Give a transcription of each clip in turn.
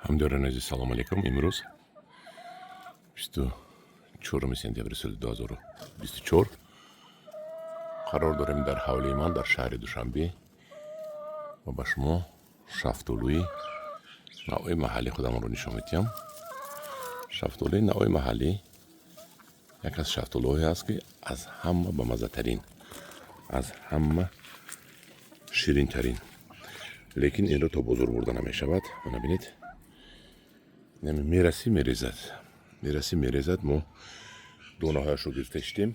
ҳамдиёрани азиз салом алейкум. имрӯз 24 сентябри соли 2024 қарор дорем дар ҳавлии ман дар шаҳри Душанбе ва ба шумо шафтулӯи навъи маҳаллии худамонро нишон медиҳам. Шафтулӯи навъи маҳаллӣ як аз шафтулӯҳое аст, ки аз ҳама бамаззатарин, аз ҳама ширинтарин, лекин инро то бозор бурда намешавад. набинед, мерасӣ мерезад. мо донаҳояшро гирифта шудем.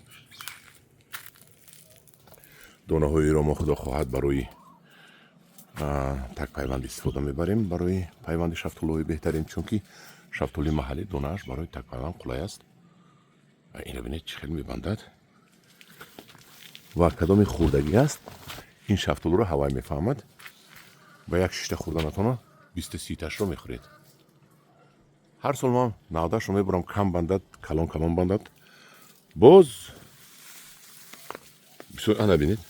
донаҳоиро мо худо хоҳад барои такпайванд истифода мебарем, барои пайванди шафтулӯи беҳтарин, чунки шафтулӯи маҳаллӣ донааш барои такпайванд қулай аст. инро бинед чӣ хел мебандад ва кадоми хурдагӣ аст. ин шафтулӯро ҳавай мефаҳмад. ба як шишта хурданатона 20-30-ташро мехӯред. ҳар сол ман 90-шро мебурам, кам бандад, калон бандад. боз набинед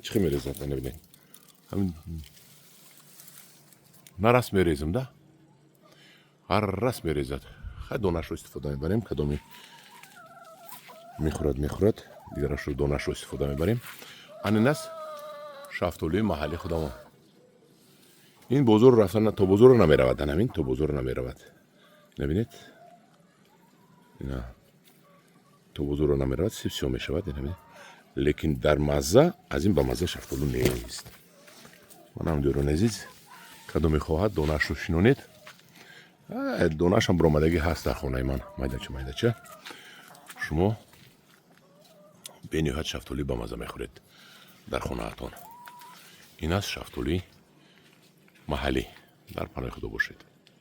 чӣ хел мерезад, набинед нарас мерезем да, ҳаррас мерезад. хай донашро истифода мебарем, кадоми мехӯрад, дигарашро донашро истифода мебарем. анин аст шафтулӯи маҳаллии худамон. ин бозор рафтан то бозорро намеравад, ҳамин то бозорро намеравад. набинед, то бозорро намеравад, сиё мешавад. лекин дар мазза аз ин ба мазза шафтулӯ нест. ман ҳамдиёрони азиз, кадоме хоҳад донаашро шинонед. донаашам баромадагӣ ҳаст дар хонаи ман, майдача. шумо бениҳоят шафтулӯи ба мазза мехӯред дар хонаатон. ин аст шафтулӯи маҳаллӣ. дар паноҳи худо бошед.